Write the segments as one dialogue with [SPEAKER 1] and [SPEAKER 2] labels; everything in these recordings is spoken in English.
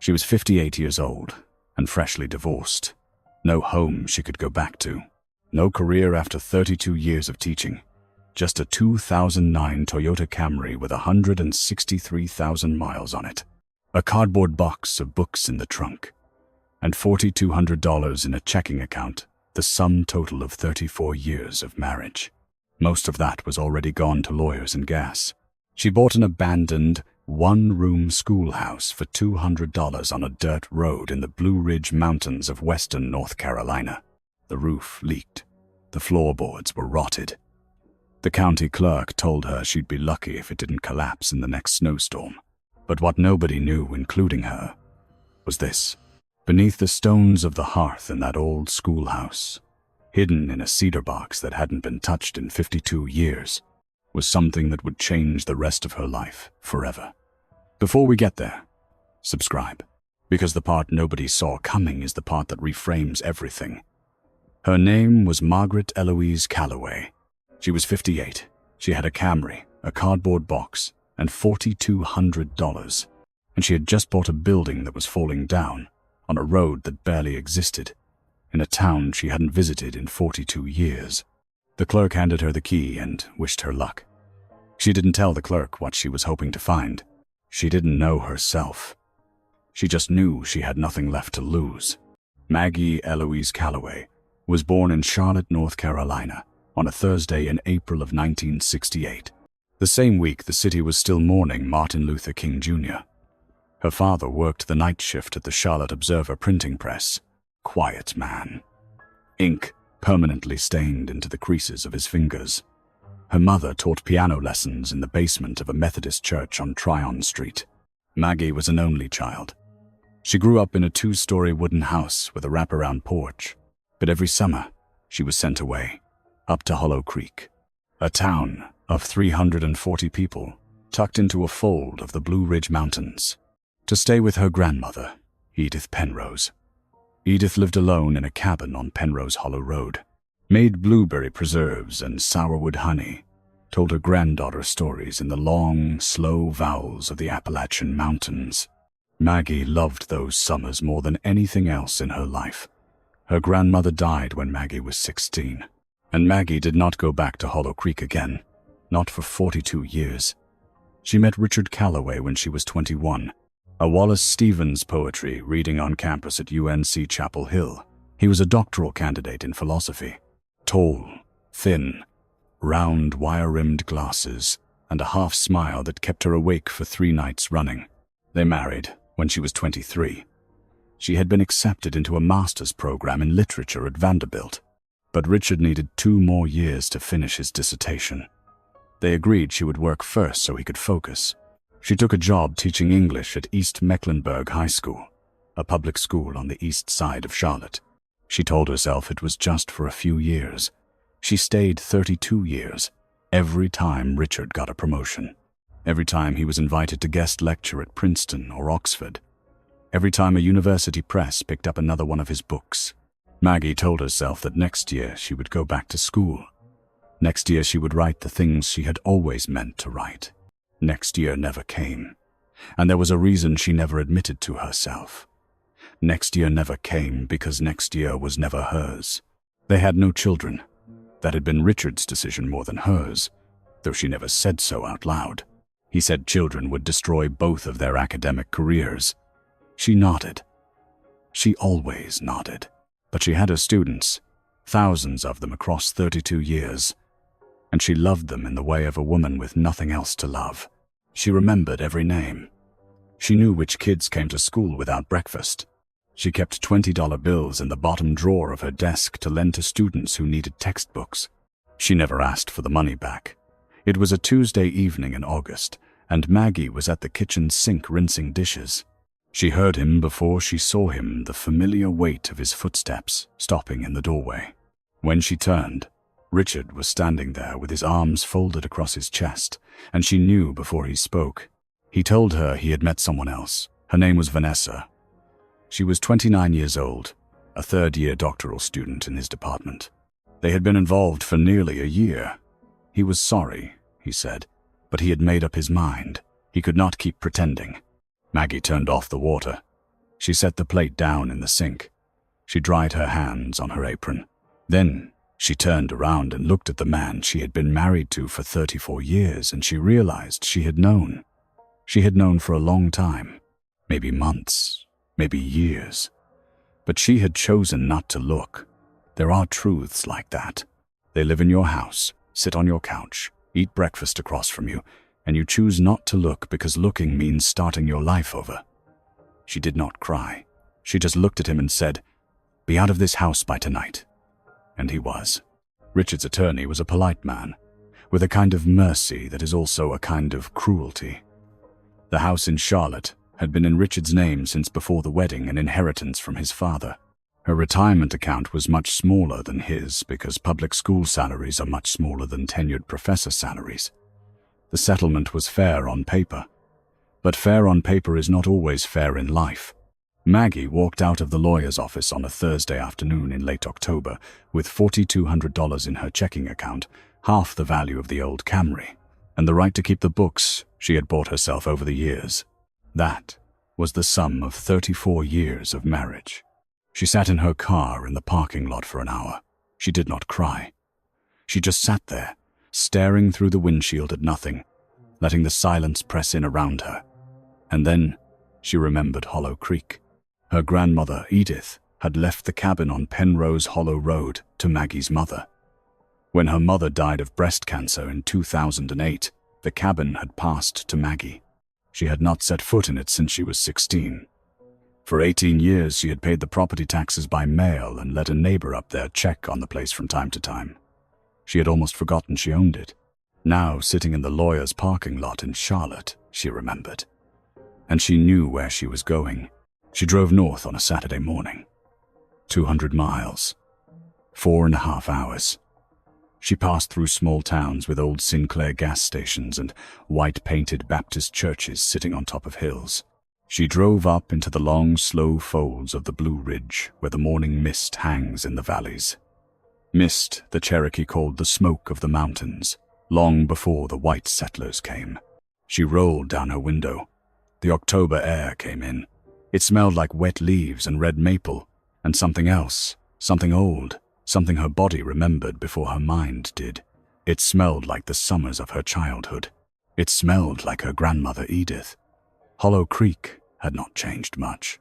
[SPEAKER 1] She was 58 years old and freshly divorced. No home she could go back to. No career after 32 years of teaching. Just a 2009 Toyota Camry with 163,000 miles on it. A cardboard box of books in the trunk. And $4,200 in a checking account, the sum total of 34 years of marriage. Most of that was already gone to lawyers and gas. She bought an abandoned, one-room schoolhouse for $200 on a dirt road in the Blue Ridge Mountains of western North Carolina. The roof leaked. The floorboards were rotted. The county clerk told her she'd be lucky if it didn't collapse in the next snowstorm. But what nobody knew, including her, was this. Beneath the stones of the hearth in that old schoolhouse, hidden in a cedar box that hadn't been touched in 52 years, was something that would change the rest of her life forever. Before we get there, subscribe, because the part nobody saw coming is the part that reframes everything. Her name was Margaret Eloise Calloway. She was 58. She had a Camry, a cardboard box, and $4,200. And she had just bought a building that was falling down, on a road that barely existed, in a town she hadn't visited in 42 years. The clerk handed her the key and wished her luck. She didn't tell the clerk what she was hoping to find. She didn't know herself. She just knew she had nothing left to lose. Maggie Eloise Calloway was born in Charlotte, North Carolina, on a Thursday in April of 1968. The same week, the city was still mourning Martin Luther King Jr. Her father worked the night shift at the Charlotte Observer printing press. Quiet man. Ink permanently stained into the creases of his fingers. Her mother taught piano lessons in the basement of a Methodist church on Tryon Street. Maggie was an only child. She grew up in a 2-story wooden house with a wraparound porch, but every summer she was sent away, up to Hollow Creek, a town of 340 people tucked into a fold of the Blue Ridge Mountains, to stay with her grandmother, Edith Penrose. Edith lived alone in a cabin on Penrose Hollow Road, made blueberry preserves and sourwood honey, told her granddaughter stories in the long, slow vowels of the Appalachian Mountains. Maggie loved those summers more than anything else in her life. Her grandmother died when Maggie was 16, and Maggie did not go back to Hollow Creek again, not for 42 years. She met Richard Calloway when she was 21, a Wallace Stevens poetry reading on campus at UNC Chapel Hill. He was a doctoral candidate in philosophy. Tall, thin, round wire-rimmed glasses, and a half-smile that kept her awake for 3 nights running. They married when she was 23. She had been accepted into a master's program in literature at Vanderbilt, but Richard needed 2 more years to finish his dissertation. They agreed she would work first so he could focus. She took a job teaching English at East Mecklenburg High School, a public school on the east side of Charlotte. She told herself it was just for a few years. She stayed 32 years, every time Richard got a promotion, every time he was invited to guest lecture at Princeton or Oxford, every time a university press picked up another one of his books. Maggie told herself that next year she would go back to school. Next year she would write the things she had always meant to write. Next year never came, and there was a reason she never admitted to herself. Next year never came because next year was never hers. They had no children. That had been Richard's decision more than hers, though she never said so out loud. He said children would destroy both of their academic careers. She nodded. She always nodded. But she had her students, thousands of them across 32 years, and she loved them in the way of a woman with nothing else to love. She remembered every name. She knew which kids came to school without breakfast. She kept $20 bills in the bottom drawer of her desk to lend to students who needed textbooks. She never asked for the money back. It was a Tuesday evening in August, and Maggie was at the kitchen sink rinsing dishes. She heard him before she saw him, the familiar weight of his footsteps stopping in the doorway. When she turned, Richard was standing there with his arms folded across his chest, and she knew before he spoke. He told her he had met someone else. Her name was Vanessa. She was 29 years old, a third-year doctoral student in his department. They had been involved for nearly a year. He was sorry, he said, but he had made up his mind. He could not keep pretending. Maggie turned off the water. She set the plate down in the sink. She dried her hands on her apron. Then she turned around and looked at the man she had been married to for 34 years, and she realized she had known. She had known for a long time, maybe months, maybe years. But she had chosen not to look. There are truths like that. They live in your house, sit on your couch, eat breakfast across from you, and you choose not to look because looking means starting your life over. She did not cry. She just looked at him and said, "Be out of this house by tonight." And he was. Richard's attorney was a polite man, with a kind of mercy that is also a kind of cruelty. The house in Charlotte had been in Richard's name since before the wedding, an inheritance from his father. Her retirement account was much smaller than his because public school salaries are much smaller than tenured professor salaries. The settlement was fair on paper. But fair on paper is not always fair in life. Maggie walked out of the lawyer's office on a Thursday afternoon in late October with $4,200 in her checking account, half the value of the old Camry, and the right to keep the books she had bought herself over the years. That was the sum of 34 years of marriage. She sat in her car in the parking lot for an hour. She did not cry. She just sat there, staring through the windshield at nothing, letting the silence press in around her. And then she remembered Hollow Creek. Her grandmother, Edith, had left the cabin on Penrose Hollow Road to Maggie's mother. When her mother died of breast cancer in 2008, the cabin had passed to Maggie. She had not set foot in it since she was 16. For 18 years, she had paid the property taxes by mail and let a neighbor up there check on the place from time to time. She had almost forgotten she owned it. Now, sitting in the lawyer's parking lot in Charlotte, she remembered. And she knew where she was going. She drove north on a Saturday morning. 200 miles. 4.5 hours. She passed through small towns with old Sinclair gas stations and white-painted Baptist churches sitting on top of hills. She drove up into the long, slow folds of the Blue Ridge where the morning mist hangs in the valleys. Mist the Cherokee called the smoke of the mountains, long before the white settlers came. She rolled down her window. The October air came in. It smelled like wet leaves and red maple, and something else, something old, something her body remembered before her mind did. It smelled like the summers of her childhood. It smelled like her grandmother Edith. Hollow Creek had not changed much.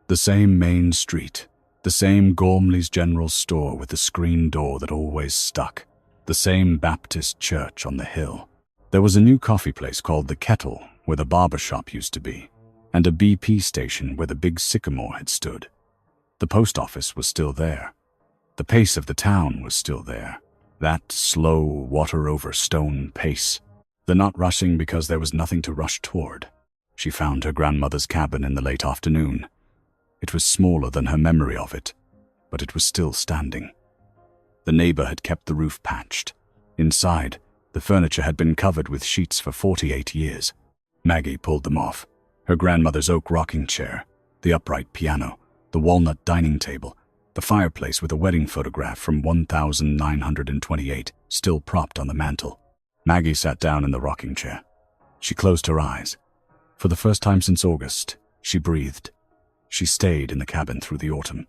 [SPEAKER 1] The same main street, the same Gormley's General Store with the screen door that always stuck, the same Baptist church on the hill. There was a new coffee place called The Kettle where the barber shop used to be, and a BP station where the big sycamore had stood. The post office was still there. The pace of the town was still there. That slow, water-over-stone pace. The not rushing because there was nothing to rush toward. She found her grandmother's cabin in the late afternoon. It was smaller than her memory of it, but it was still standing. The neighbor had kept the roof patched. Inside, the furniture had been covered with sheets for 48 years. Maggie pulled them off. Her grandmother's oak rocking chair, the upright piano, the walnut dining table, the fireplace with a wedding photograph from 1928 still propped on the mantel. Maggie sat down in the rocking chair. She closed her eyes. For the first time since August, she breathed. She stayed in the cabin through the autumn.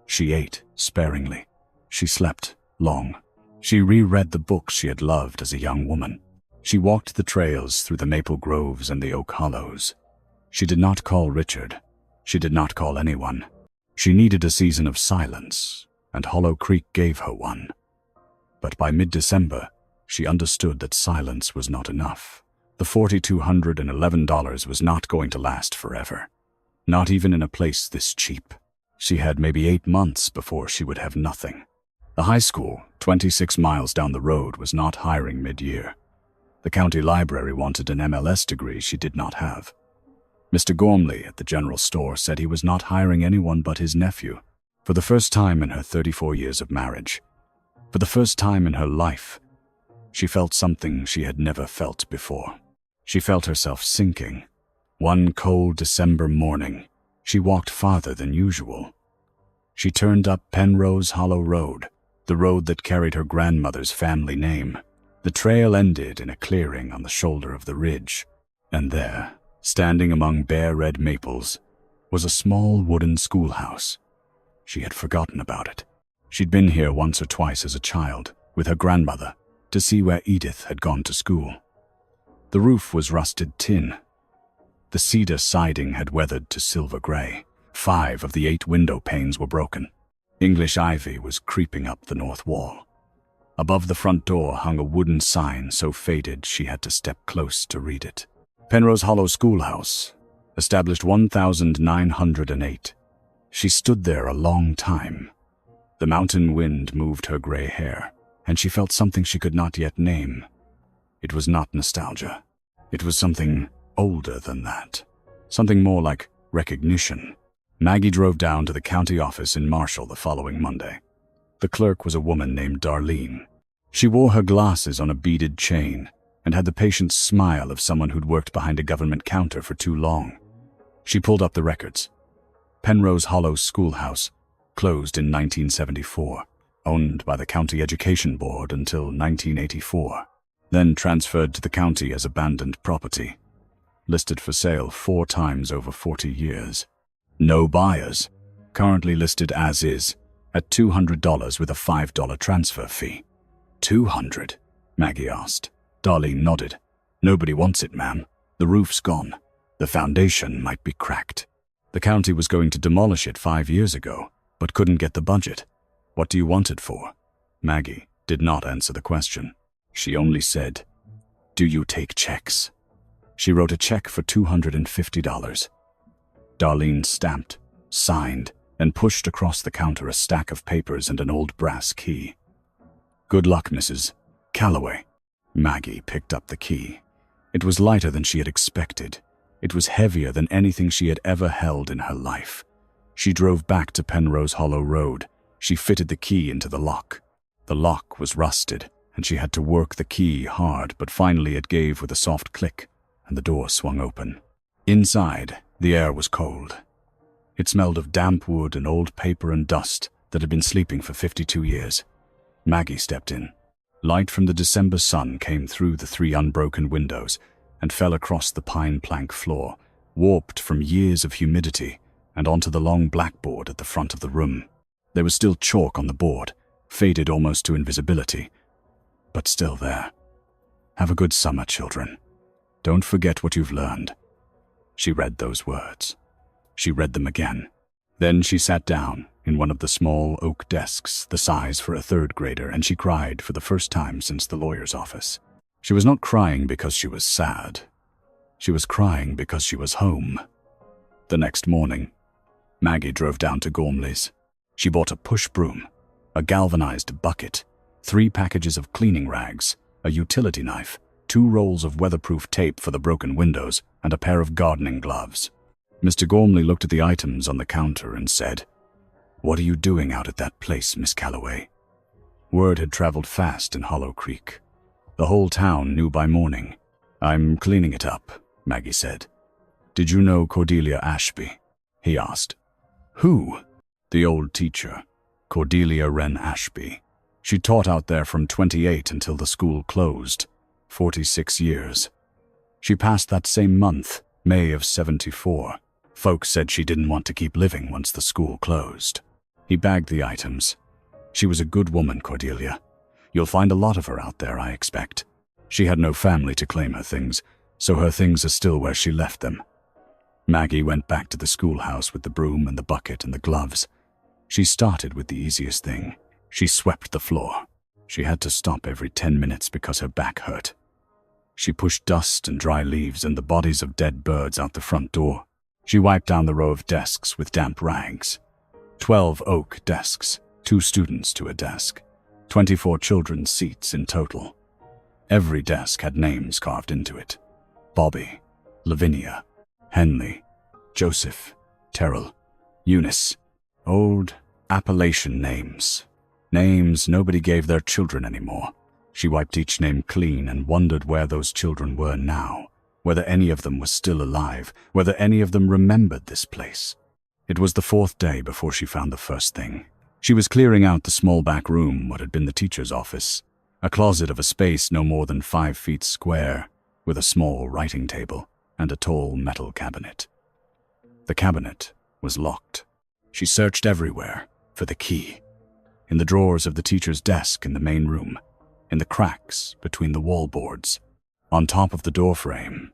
[SPEAKER 1] She ate sparingly. She slept long. She reread the books she had loved as a young woman. She walked the trails through the maple groves and the oak hollows. She did not call Richard. She did not call anyone. She needed a season of silence, and Hollow Creek gave her one. But by mid-December, she understood that silence was not enough. The $4,211 was not going to last forever. Not even in a place this cheap. She had maybe 8 months before she would have nothing. The high school, 26 miles down the road, was not hiring mid-year. The county library wanted an MLS degree she did not have. Mr. Gormley at the general store said he was not hiring anyone but his nephew. For the first time in her 34 years of marriage, for the first time in her life, she felt something she had never felt before. She felt herself sinking. One cold December morning, she walked farther than usual. She turned up Penrose Hollow Road, the road that carried her grandmother's family name. The trail ended in a clearing on the shoulder of the ridge, and there, standing among bare red maples, was a small wooden schoolhouse. She had forgotten about it. She'd been here once or twice as a child, with her grandmother, to see where Edith had gone to school. The roof was rusted tin. The cedar siding had weathered to silver gray. 5 of the 8 window panes were broken. English ivy was creeping up the north wall. Above the front door hung a wooden sign so faded she had to step close to read it. Penrose Hollow Schoolhouse, established 1908. She stood there a long time. The mountain wind moved her gray hair, and she felt something she could not yet name. It was not nostalgia. It was something older than that. Something more like recognition. Maggie drove down to the county office in Marshall the following Monday. The clerk was a woman named Darlene. She wore her glasses on a beaded chain and had the patient smile of someone who'd worked behind a government counter for too long. She pulled up the records. Penrose Hollow Schoolhouse, closed in 1974, owned by the County Education Board until 1984, then transferred to the county as abandoned property. Listed for sale 4 times over 40 years. No buyers. Currently listed as is, at $200 with a $5 transfer fee. $200? Maggie asked. Darlene nodded. Nobody wants it, ma'am. The roof's gone. The foundation might be cracked. The county was going to demolish it 5 years ago, but couldn't get the budget. What do you want it for? Maggie did not answer the question. She only said, "Do you take checks?" She wrote a check for $250. Darlene stamped, signed, and pushed across the counter a stack of papers and an old brass key. "Good luck, Mrs. Calloway." Maggie picked up the key. It was lighter than she had expected. It was heavier than anything she had ever held in her life. She drove back to Penrose Hollow Road. She fitted the key into the lock. The lock was rusted, and she had to work the key hard, but finally it gave with a soft click, and the door swung open. Inside, the air was cold. It smelled of damp wood and old paper and dust that had been sleeping for 52 years. Maggie stepped in. Light from the December sun came through the 3 unbroken windows and fell across the pine plank floor, warped from years of humidity, and onto the long blackboard at the front of the room. There was still chalk on the board, faded almost to invisibility, but still there. "Have a good summer, children. Don't forget what you've learned." She read those words. She read them again. Then she sat down in one of the small oak desks, the size for a 3rd grader, and she cried for the first time since the lawyer's office. She was not crying because she was sad. She was crying because she was home. The next morning, Maggie drove down to Gormley's. She bought a push broom, a galvanized bucket, 3 packages of cleaning rags, a utility knife, 2 rolls of weatherproof tape for the broken windows, and a pair of gardening gloves. Mr. Gormley looked at the items on the counter and said, "What are you doing out at that place, Miss Calloway?" Word had traveled fast in Hollow Creek. The whole town knew by morning. "I'm cleaning it up," Maggie said. "Did you know Cordelia Ashby?" he asked. "Who?" "The old teacher, Cordelia Wren Ashby. She taught out there from 28 until the school closed. 46 years. She passed that same month, May of 74. Folks said she didn't want to keep living once the school closed." He bagged the items. "She was a good woman, Cordelia. You'll find a lot of her out there, I expect. She had no family to claim her things, so her things are still where she left them." Maggie went back to the schoolhouse with the broom and the bucket and the gloves. She started with the easiest thing. She swept the floor. She had to stop every 10 minutes because her back hurt. She pushed dust and dry leaves and the bodies of dead birds out the front door. She wiped down the row of desks with damp rags. 12 oak desks, 2 students to a desk. 24 children's seats in total. Every desk had names carved into it. Bobby, Lavinia, Henley, Joseph, Terrell, Eunice. Old Appalachian names. Names nobody gave their children anymore. She wiped each name clean and wondered where those children were now, whether any of them was still alive, whether any of them remembered this place. It was the 4th day before she found the first thing. She was clearing out the small back room, what had been the teacher's office, a closet of a space no more than 5 feet square, with a small writing table and a tall metal cabinet. The cabinet was locked. She searched everywhere for the key. In the drawers of the teacher's desk in the main room, in the cracks between the wall boards, on top of the doorframe.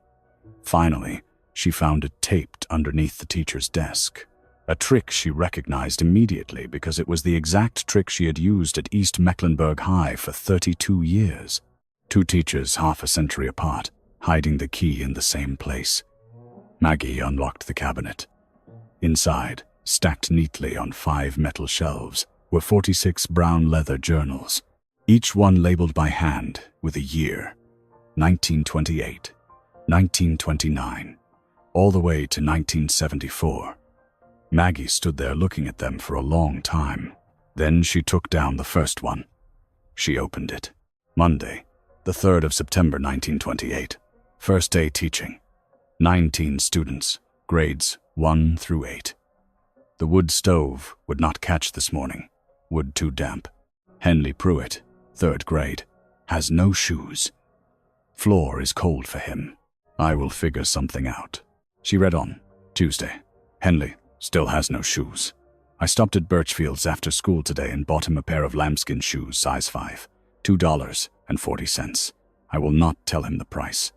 [SPEAKER 1] Finally, she found it taped underneath the teacher's desk. A trick she recognized immediately because it was the exact trick she had used at East Mecklenburg High for 32 years. Two teachers half a century apart, hiding the key in the same place. Maggie unlocked the cabinet. Inside, stacked neatly on 5 metal shelves, were 46 brown leather journals, each one labeled by hand with a year, 1928, 1929, all the way to 1974. Maggie stood there looking at them for a long time. Then she took down the first one. She opened it. Monday, the 3rd of September 1928. First day teaching. 19 students, grades 1 through 8. The wood stove would not catch this morning. Wood too damp. Henley Pruitt, 3rd grade, has no shoes. Floor is cold for him. I will figure something out. She read on. Tuesday. Henley still has no shoes. I stopped at Birchfield's after school today and bought him a pair of lambskin shoes, size 5, $2.40. I will not tell him the price.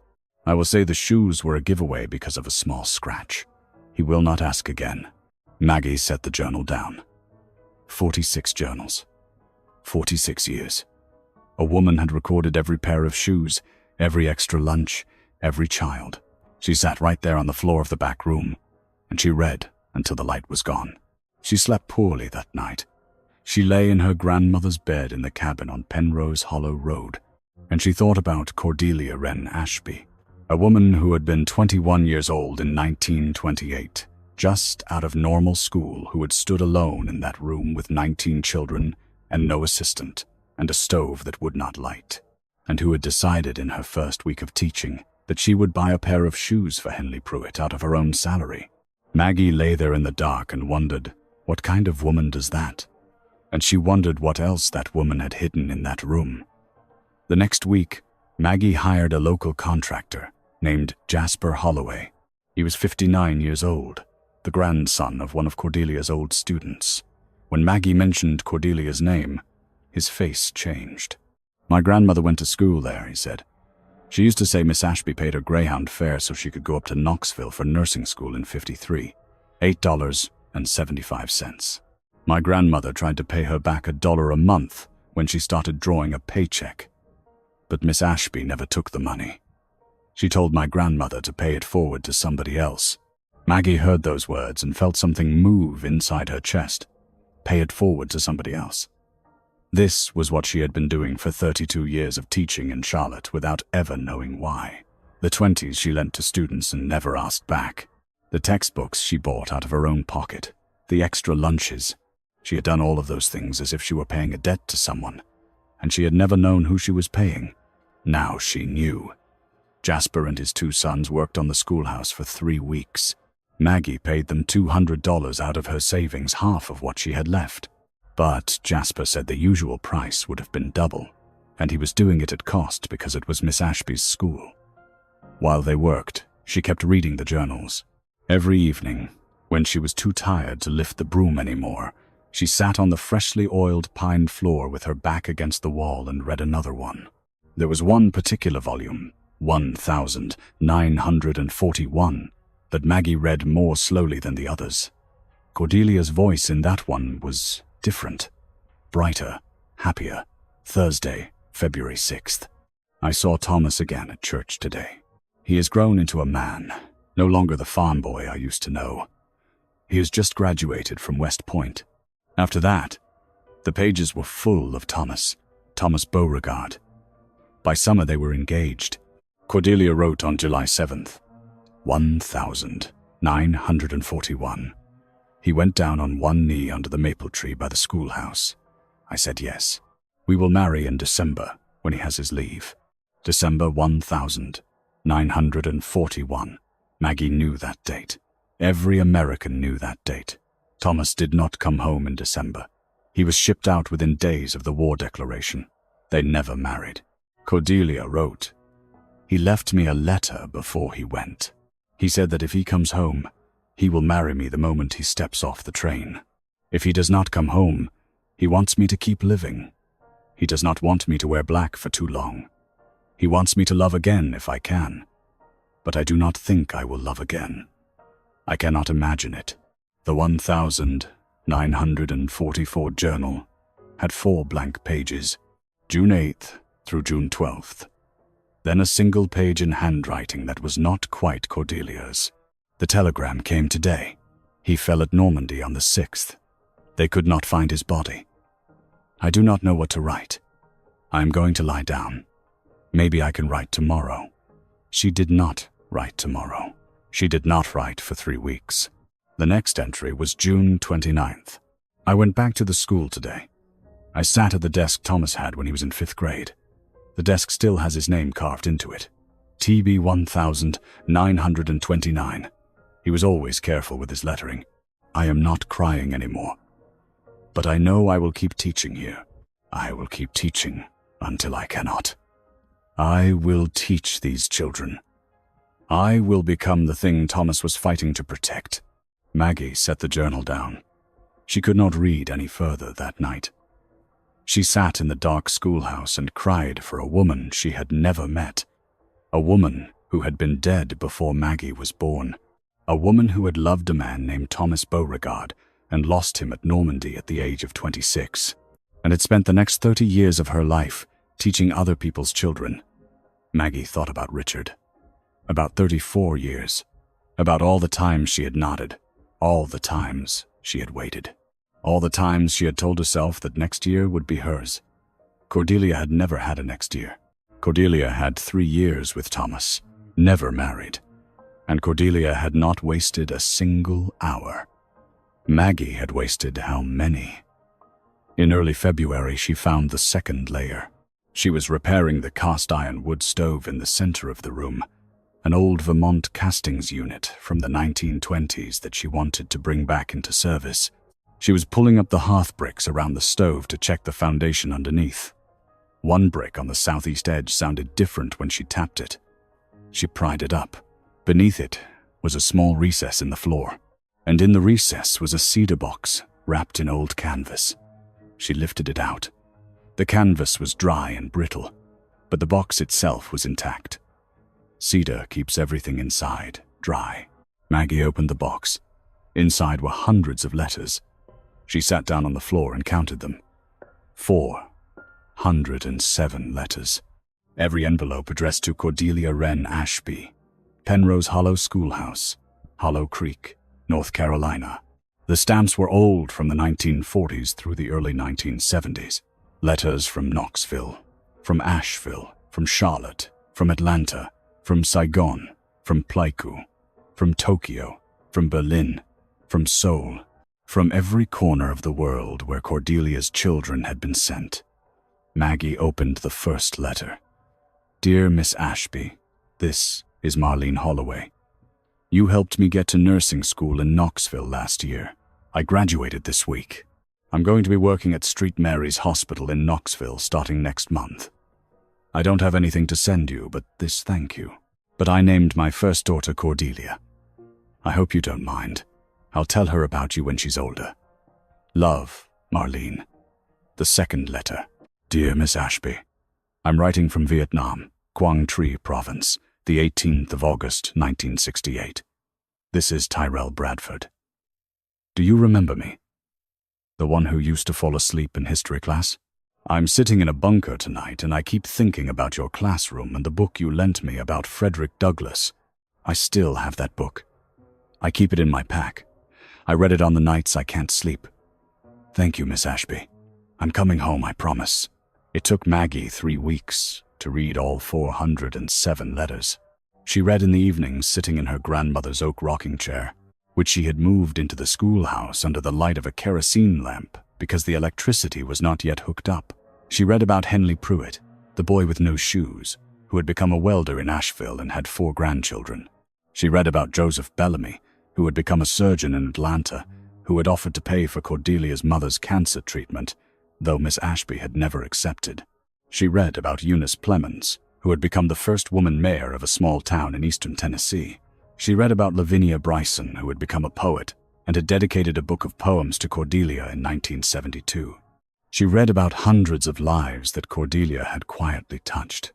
[SPEAKER 1] I will say the shoes were a giveaway because of a small scratch. He will not ask again. Maggie set the journal down. 46 journals. 46 years. A woman had recorded every pair of shoes, every extra lunch, every child. She sat right there on the floor of the back room, and she read until the light was gone. She slept poorly that night. She lay in her grandmother's bed in the cabin on Penrose Hollow Road, and she thought about Cordelia Wren Ashby, a woman who had been 21 years old in 1928, just out of normal school, who had stood alone in that room with 19 children and no assistant and a stove that would not light, and who had decided in her first week of teaching that she would buy a pair of shoes for Henley Pruitt out of her own salary. Maggie lay there in the dark and wondered, what kind of woman does that? And she wondered what else that woman had hidden in that room. The next week, Maggie hired a local contractor named Jasper Holloway. He was 59 years old, the grandson of one of Cordelia's old students. When Maggie mentioned Cordelia's name, his face changed. My grandmother went to school there, he said. She used to say Miss Ashby paid her Greyhound fare so she could go up to Knoxville for nursing school in '53, $8.75. My grandmother tried to pay her back $1 a month when she started drawing a paycheck, but Miss Ashby never took the money. She told my grandmother to pay it forward to somebody else. Maggie heard those words and felt something move inside her chest. Pay it forward to somebody else. This was what she had been doing for 32 years of teaching in Charlotte without ever knowing why. The 20s she lent to students and never asked back. The textbooks she bought out of her own pocket. The extra lunches. She had done all of those things as if she were paying a debt to someone, and she had never known who she was paying. Now she knew. Jasper and his 2 sons worked on the schoolhouse for 3 weeks. Maggie paid them $200 out of her savings, half of what she had left. But Jasper said the usual price would have been double, and he was doing it at cost because it was Miss Ashby's school. While they worked, she kept reading the journals. Every evening, when she was too tired to lift the broom anymore, she sat on the freshly oiled pine floor with her back against the wall and read another one. There was one particular volume, 1941, that Maggie read more slowly than the others. Cordelia's voice in that one was different, brighter, happier. Thursday, February 6th. I saw Thomas again at church today. He has grown into a man, no longer the farm boy I used to know. He has just graduated from West Point. After that, the pages were full of Thomas Beauregard. By summer they were engaged. Cordelia wrote on July 7th, 1941. He went down on one knee under the maple tree by the schoolhouse. I said yes. We will marry in December, when he has his leave. December 1941. Maggie knew that date. Every American knew that date. Thomas did not come home in December. He was shipped out within days of the war declaration. They never married. Cordelia wrote, "He left me a letter before he went. He said that if he comes home, He will marry me the moment he steps off the train. If he does not come home, he wants me to keep living. He does not want me to wear black for too long. He wants me to love again if I can. But I do not think I will love again. I cannot imagine it. The 1944 journal had 4 blank pages, June 8th through June 12th. Then a single page in handwriting that was not quite Cordelia's. The telegram came today. He fell at Normandy on the 6th. They could not find his body. I do not know what to write. I am going to lie down. Maybe I can write tomorrow. She did not write tomorrow. She did not write for 3 weeks. The next entry was June 29th. I went back to the school today. I sat at the desk Thomas had when he was in 5th grade. The desk still has his name carved into it. TB 1929. He was always careful with his lettering. I am not crying anymore. But I know I will keep teaching here. I will keep teaching until I cannot. I will teach these children. I will become the thing Thomas was fighting to protect. Maggie set the journal down. She could not read any further that night. She sat in the dark schoolhouse and cried for a woman she had never met. A woman who had been dead before Maggie was born. A woman who had loved a man named Thomas Beauregard and lost him at Normandy at the age of 26, and had spent the next 30 years of her life teaching other people's children. Maggie thought about Richard. About 34 years. About all the times she had nodded. All the times she had waited. All the times she had told herself that next year would be hers. Cordelia had never had a next year. Cordelia had 3 years with Thomas, never married. And Cordelia had not wasted a single hour. Maggie had wasted how many? In early February, she found the 2nd layer. She was repairing the cast-iron wood stove in the center of the room, an old Vermont castings unit from the 1920s that she wanted to bring back into service. She was pulling up the hearth bricks around the stove to check the foundation underneath. One brick on the southeast edge sounded different when she tapped it. She pried it up. Beneath it was a small recess in the floor, and in the recess was a cedar box wrapped in old canvas. She lifted it out. The canvas was dry and brittle, but the box itself was intact. Cedar keeps everything inside dry. Maggie opened the box. Inside were hundreds of letters. She sat down on the floor and counted them. 407 letters. Every envelope addressed to Cordelia Wren Ashby, Penrose Hollow Schoolhouse, Hollow Creek, North Carolina. The stamps were old from the 1940s through the early 1970s. Letters from Knoxville, from Asheville, from Charlotte, from Atlanta, from Saigon, from Pleiku, from Tokyo, from Berlin, from Seoul, from every corner of the world where Cordelia's children had been sent. Maggie opened the first letter. Dear Miss Ashby, this is Marlene Holloway. You helped me get to nursing school in Knoxville last year. I graduated this week. I'm going to be working at St. Mary's Hospital in Knoxville starting next month. I don't have anything to send you but this thank you. But I named my first daughter Cordelia. I hope you don't mind. I'll tell her about you when she's older. Love, Marlene. The second letter. Dear Miss Ashby, I'm writing from Vietnam, Quang Tri Province, the 18th of August, 1968. This is Tyrell Bradford. Do you remember me? The one who used to fall asleep in history class? I'm sitting in a bunker tonight and I keep thinking about your classroom and the book you lent me about Frederick Douglass. I still have that book. I keep it in my pack. I read it on the nights I can't sleep. Thank you, Miss Ashby. I'm coming home, I promise. It took Maggie 3 weeks to read all 407 letters. She read in the evenings sitting in her grandmother's oak rocking chair, which she had moved into the schoolhouse under the light of a kerosene lamp because the electricity was not yet hooked up. She read about Henley Pruitt, the boy with no shoes, who had become a welder in Asheville and had 4 grandchildren. She read about Joseph Bellamy, who had become a surgeon in Atlanta, who had offered to pay for Cordelia's mother's cancer treatment, though Miss Ashby had never accepted. She read about Eunice Plemons, who had become the first woman mayor of a small town in eastern Tennessee. She read about Lavinia Bryson, who had become a poet and had dedicated a book of poems to Cordelia in 1972. She read about hundreds of lives that Cordelia had quietly touched.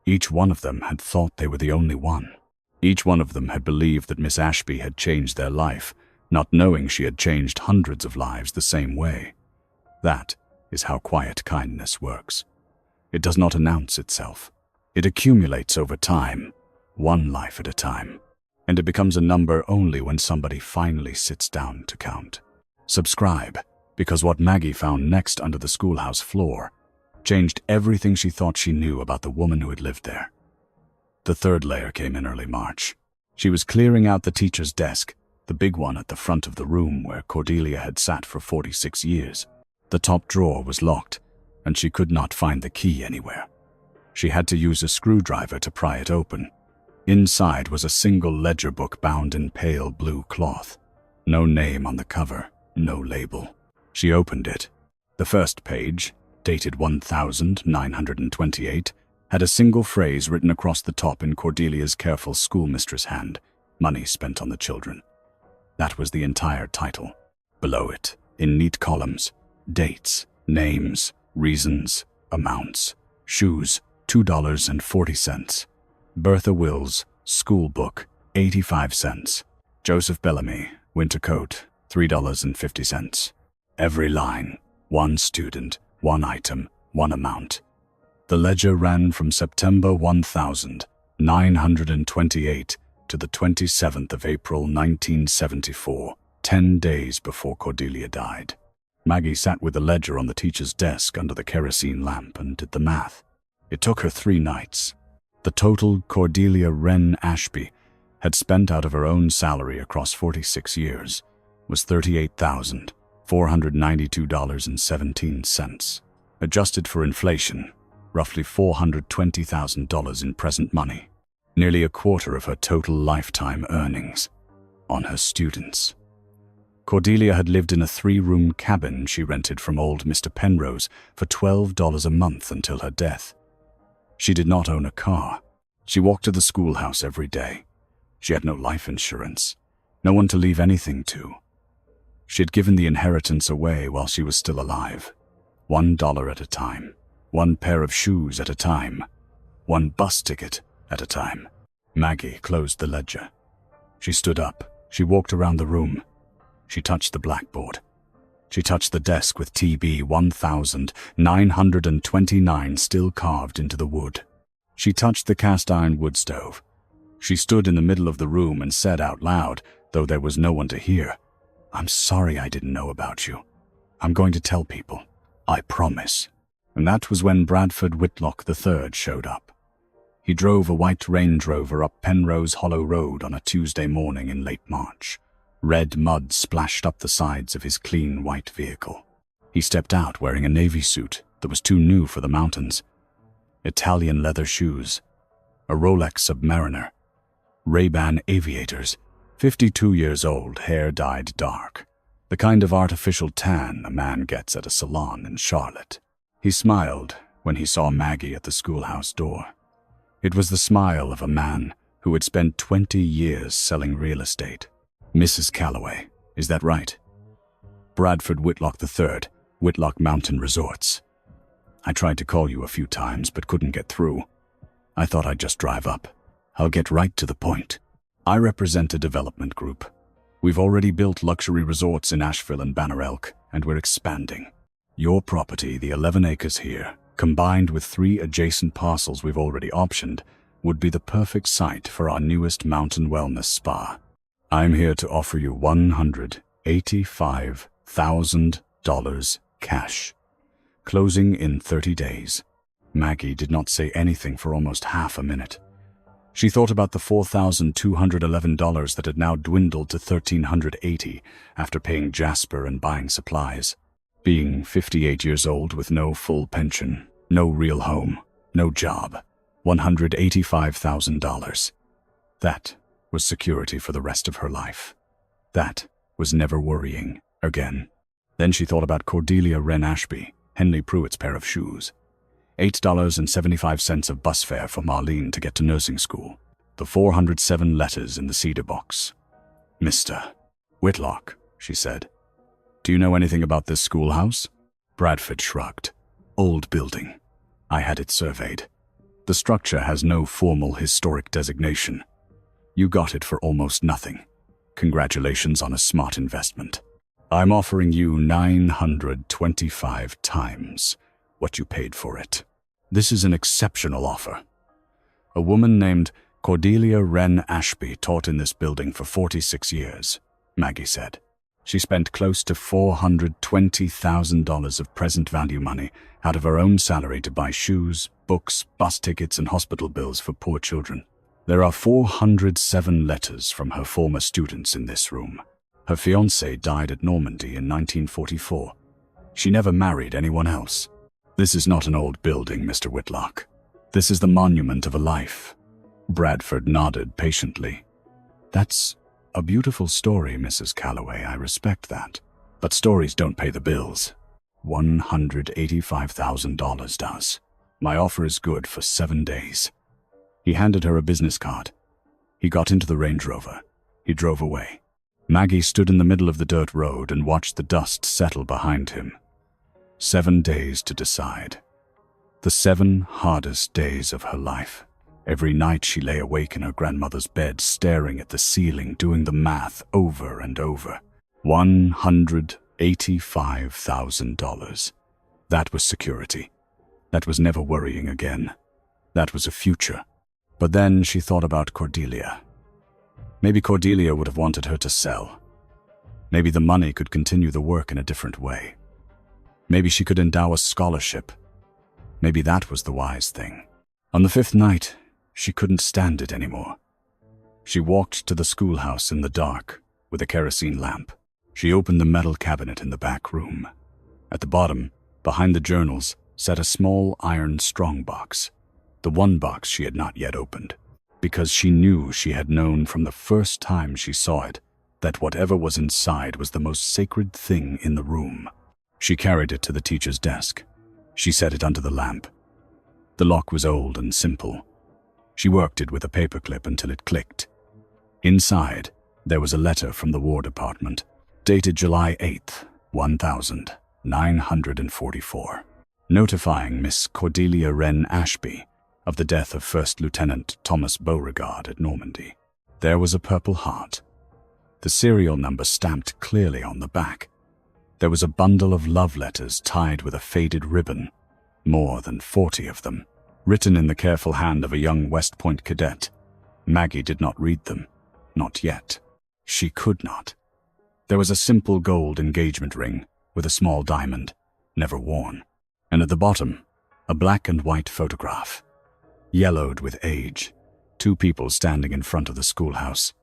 [SPEAKER 1] Each one of them had thought they were the only one. Each one of them had believed that Miss Ashby had changed their life, not knowing she had changed hundreds of lives the same way. That is how quiet kindness works. It does not announce itself. It accumulates over time, one life at a time, and it becomes a number only when somebody finally sits down to count. Subscribe, because what Maggie found next under the schoolhouse floor changed everything she thought she knew about the woman who had lived there. The third layer came in early March. She was clearing out the teacher's desk, the big one at the front of the room where Cordelia had sat for 46 years. The top drawer was locked, and she could not find the key anywhere. She had to use a screwdriver to pry it open. Inside was a single ledger book bound in pale blue cloth. No name on the cover, no label. She opened it. The first page, dated 1928, had a single phrase written across the top in Cordelia's careful schoolmistress hand: money spent on the children. That was the entire title. Below it, in neat columns, dates, names, reasons, amounts. Shoes, $2.40. Bertha Wills, school book, 85 cents. Joseph Bellamy, winter coat, $3.50. Every line, one student, one item, one amount. The ledger ran from September 1928 to the 27th of April 1974, 10 days before Cordelia died. Maggie sat with the ledger on the teacher's desk under the kerosene lamp and did the math. It took her 3 nights. The total Cordelia Wren Ashby had spent out of her own salary across 46 years was $38,492.17. Adjusted for inflation, roughly $420,000 in present money, nearly a quarter of her total lifetime earnings, on her students. Cordelia had lived in a 3-room cabin she rented from old Mr. Penrose for $12 a month until her death. She did not own a car. She walked to the schoolhouse every day. She had no life insurance, no one to leave anything to. She had given the inheritance away while she was still alive. $1 at a time, 1 pair of shoes at a time, 1 bus ticket at a time. Maggie closed the ledger. She stood up. She walked around the room. She touched the blackboard. She touched the desk with TB 1929 still carved into the wood. She touched the cast-iron wood stove. She stood in the middle of the room and said out loud, though there was no one to hear, "I'm sorry I didn't know about you. I'm going to tell people. I promise." And that was when Bradford Whitlock III showed up. He drove a white Range Rover up Penrose Hollow Road on a Tuesday morning in late March. Red mud splashed up the sides of his clean white vehicle. He stepped out wearing a navy suit that was too new for the mountains, Italian leather shoes, a Rolex Submariner, Ray-Ban aviators, 52 years old, hair dyed dark, the kind of artificial tan a man gets at a salon in Charlotte. He smiled when he saw Maggie at the schoolhouse door. It was the smile of a man who had spent 20 years selling real estate. "Mrs. Calloway, is that right?" "Bradford Whitlock III, Whitlock Mountain Resorts. I tried to call you a few times but couldn't get through. I thought I'd just drive up. I'll get right to the point. I represent a development group. We've already built luxury resorts in Asheville and Banner Elk, and we're expanding. Your property, the 11 acres here, combined with 3 adjacent parcels we've already optioned, would be the perfect site for our newest mountain wellness spa. I'm here to offer you $185,000 cash. Closing in 30 days. Maggie did not say anything for almost half a minute. She thought about the $4,211 that had now dwindled to $1,380 after paying Jasper and buying supplies. Being 58 years old with no full pension, no real home, no job, $185,000. That was security for the rest of her life. That was never worrying again. Then she thought about Cordelia Wren Ashby, Henley Pruitt's pair of shoes, $8.75 of bus fare for Marlene to get to nursing school, The 407 letters in the cedar box. "Mr. Whitlock," she said, "do you know anything about this schoolhouse?" Bradford shrugged. "Old building. I had it surveyed. The structure has no formal historic designation. You got it for almost nothing. Congratulations on a smart investment. I'm offering you 925 times what you paid for it. This is an exceptional offer." A woman named Cordelia Wren Ashby taught in this building for 46 years, Maggie said. She spent close to $420,000 of present value money out of her own salary to buy shoes, books, bus tickets, and hospital bills for poor children. There are 407 letters from her former students in this room. Her fiancé died at Normandy in 1944. She never married anyone else. This is not an old building, Mr. Whitlock. This is the monument of a life. Bradford nodded patiently. "That's a beautiful story, Mrs. Calloway. I respect that. But stories don't pay the bills. $185,000 does. My offer is good for 7 days." He handed her a business card. He got into the Range Rover. He drove away. Maggie stood in the middle of the dirt road and watched the dust settle behind him. 7 days to decide. The 7 hardest days of her life. Every night she lay awake in her grandmother's bed, staring at the ceiling, doing the math over and over. $185,000. That was security. That was never worrying again. That was a future. But then she thought about Cordelia. Maybe Cordelia would have wanted her to sell. Maybe the money could continue the work in a different way. Maybe she could endow a scholarship. Maybe that was the wise thing. On the 5th night, she couldn't stand it anymore. She walked to the schoolhouse in the dark with a kerosene lamp. She opened the metal cabinet in the back room. At the bottom, behind the journals, sat a small iron strongbox. The one box she had not yet opened, because she knew she had known from the first time she saw it that whatever was inside was the most sacred thing in the room. She carried it to the teacher's desk. She set it under the lamp. The lock was old and simple. She worked it with a paperclip until it clicked. Inside, there was a letter from the War Department, dated July 8th, 1944, notifying Miss Cordelia Wren Ashby of the death of First Lieutenant Thomas Beauregard at Normandy. There was a purple heart. The serial number stamped clearly on the back. There was a bundle of love letters tied with a faded ribbon, more than 40 of them, written in the careful hand of a young West Point cadet. Maggie did not read them. Not yet. She could not. There was a simple gold engagement ring with a small diamond, never worn. And at the bottom, a black and white photograph. Yellowed with age, 2 people standing in front of the schoolhouse.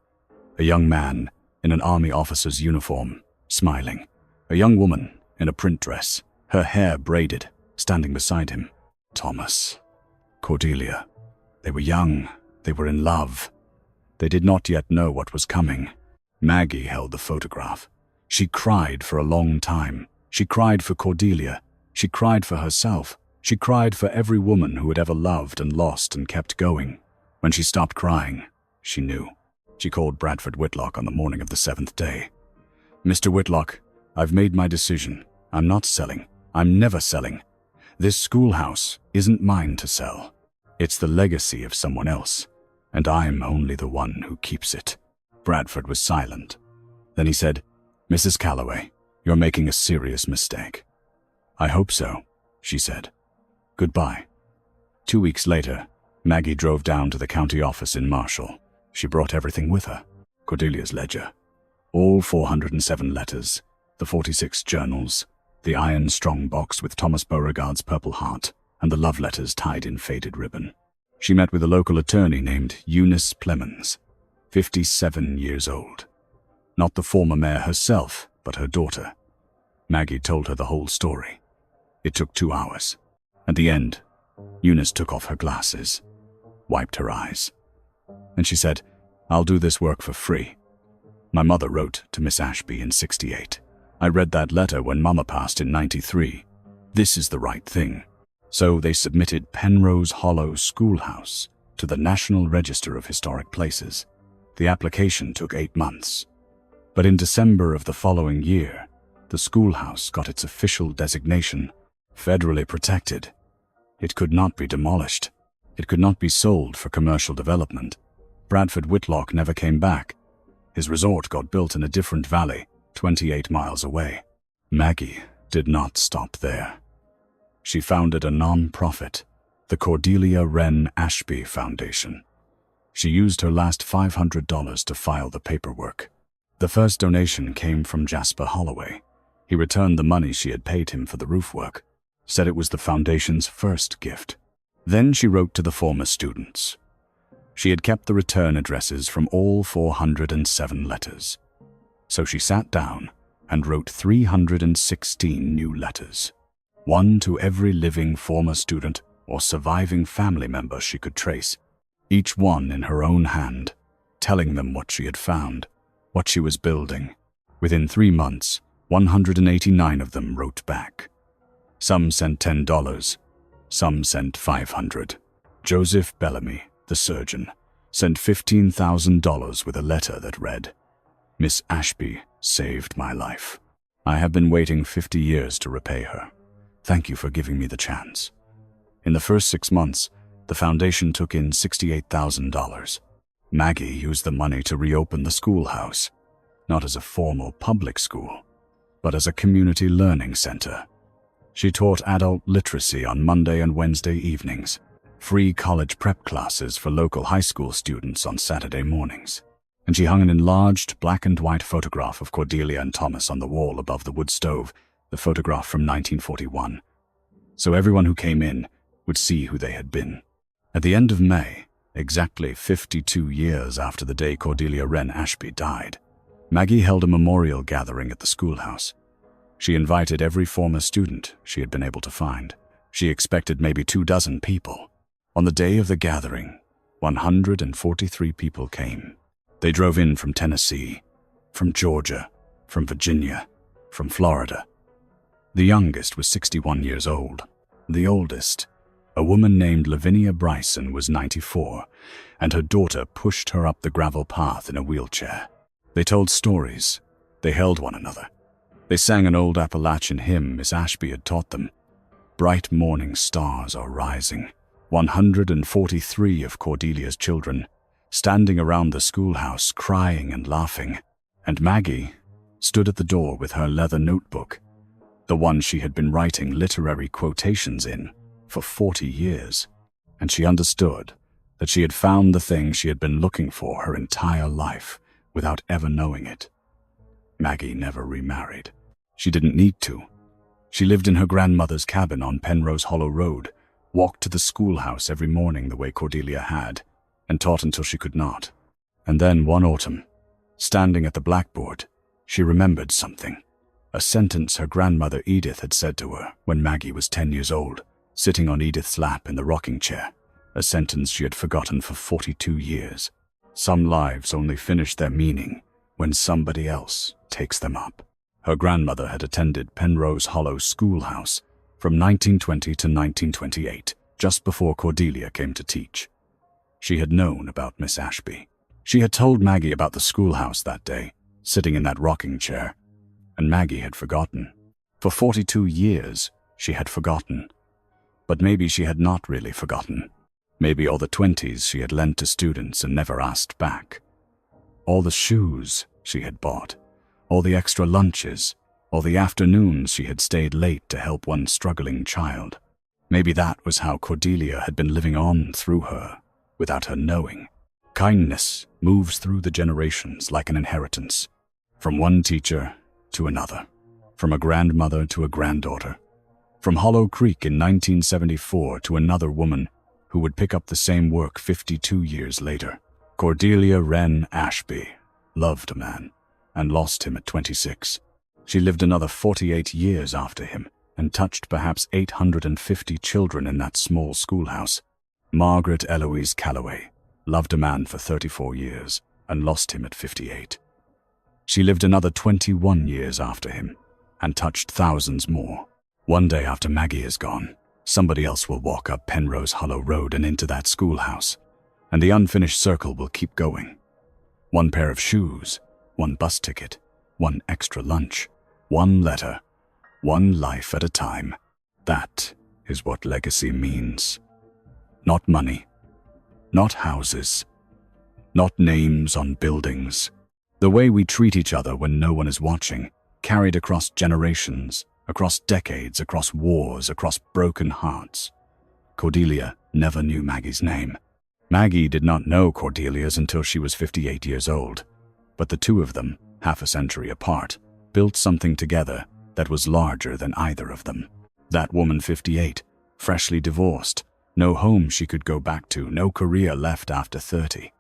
[SPEAKER 1] A young man in an army officer's uniform, smiling. A young woman in a print dress, her hair braided, standing beside him. Thomas. Cordelia. They were young. They were in love. They did not yet know what was coming. Maggie held the photograph. She cried for a long time. She cried for Cordelia. She cried for herself. She cried for every woman who had ever loved and lost and kept going. When she stopped crying, she knew. She called Bradford Whitlock on the morning of the 7th day. "Mr. Whitlock, I've made my decision. I'm not selling. I'm never selling. This schoolhouse isn't mine to sell. It's the legacy of someone else, and I'm only the one who keeps it." Bradford was silent. Then he said, "Mrs. Calloway, you're making a serious mistake." "I hope so," she said. "Goodbye." 2 weeks later, Maggie drove down to the county office in Marshall. She brought everything with her. Cordelia's ledger. All 407 letters, the 46 journals, the iron strong box with Thomas Beauregard's purple heart, and the love letters tied in faded ribbon. She met with a local attorney named Eunice Plemons, 57 years old. Not the former mayor herself, but her daughter. Maggie told her the whole story. It took 2 hours. At the end, Eunice took off her glasses, wiped her eyes, and she said, "I'll do this work for free. My mother wrote to Miss Ashby in 68. I read that letter when Mama passed in 93. This is the right thing." So they submitted Penrose Hollow Schoolhouse to the National Register of Historic Places. The application took 8 months. But in December of the following year, the schoolhouse got its official designation, federally protected. It could not be demolished. It could not be sold for commercial development. Bradford Whitlock never came back. His resort got built in a different valley, 28 miles away. Maggie did not stop there. She founded a non-profit, the Cordelia Wren Ashby Foundation. She used her last $500 to file the paperwork. The first donation came from Jasper Holloway. He returned the money she had paid him for the roof work, said it was the foundation's first gift. Then she wrote to the former students. She had kept the return addresses from all 407 letters. So she sat down and wrote 316 new letters, one to every living former student or surviving family member she could trace, each one in her own hand, telling them what she had found, what she was building. Within 3 months, 189 of them wrote back. Some sent $10, some sent $500. Joseph Bellamy, the surgeon, sent $15,000 with a letter that read, "Miss Ashby saved my life. I have been waiting 50 years to repay her. Thank you for giving me the chance." In the first 6 months, the foundation took in $68,000. Maggie used the money to reopen the schoolhouse, not as a formal public school, but as a community learning center. She taught adult literacy on Monday and Wednesday evenings, free college prep classes for local high school students on Saturday mornings, and she hung an enlarged black and white photograph of Cordelia and Thomas on the wall above the wood stove, the photograph from 1941, so everyone who came in would see who they had been. At the end of May, exactly 52 years after the day Cordelia Wren Ashby died, Maggie held a memorial gathering at the schoolhouse. She invited every former student she had been able to find. She expected maybe 24 people. On the day of the gathering, 143 people came. They drove in from Tennessee, from Georgia, from Virginia, from Florida. The youngest was 61 years old. The oldest, a woman named Lavinia Bryson, was 94, and her daughter pushed her up the gravel path in a wheelchair. They told stories. They held one another. They sang an old Appalachian hymn Miss Ashby had taught them. Bright morning stars are rising. 143 of Cordelia's children, standing around the schoolhouse, crying and laughing. And Maggie stood at the door with her leather notebook, the one she had been writing literary quotations in for 40 years. And she understood that she had found the thing she had been looking for her entire life without ever knowing it. Maggie never remarried. She didn't need to. She lived in her grandmother's cabin on Penrose Hollow Road, walked to the schoolhouse every morning the way Cordelia had, and taught until she could not. And then one autumn, standing at the blackboard, she remembered something. A sentence her grandmother Edith had said to her when Maggie was 10 years old, sitting on Edith's lap in the rocking chair, a sentence she had forgotten for 42 years. Some lives only finish their meaning when somebody else takes them up. Her grandmother had attended Penrose Hollow Schoolhouse from 1920 to 1928, just before Cordelia came to teach. She had known about Miss Ashby. She had told Maggie about the schoolhouse that day, sitting in that rocking chair, and Maggie had forgotten. For 42 years, she had forgotten. But maybe she had not really forgotten. Maybe all the 20s she had lent to students and never asked back. All the shoes she had bought, all the extra lunches, all the afternoons she had stayed late to help one struggling child. Maybe that was how Cordelia had been living on through her, without her knowing. Kindness moves through the generations like an inheritance, from one teacher to another, from a grandmother to a granddaughter, from Hollow Creek in 1974 to another woman who would pick up the same work 52 years later. Cordelia Wren Ashby loved a man and lost him at 26. She lived another 48 years after him and touched perhaps 850 children in that small schoolhouse. Margaret Eloise Calloway loved a man for 34 years and lost him at 58. She lived another 21 years after him and touched thousands more. One day after Maggie is gone, somebody else will walk up Penrose Hollow Road and into that schoolhouse. and the unfinished circle will keep going. One pair of shoes, one bus ticket, one extra lunch, one letter, one life at a time. That is what legacy means. Not money, not houses, not names on buildings. The way we treat each other when no one is watching, carried across generations, across decades, across wars, across broken hearts. Cordelia never knew Maggie's name. Maggie did not know Cordelia's until she was 58 years old, but the two of them, half a century apart, built something together that was larger than either of them. That woman, 58, freshly divorced, no home she could go back to, no career left after 30.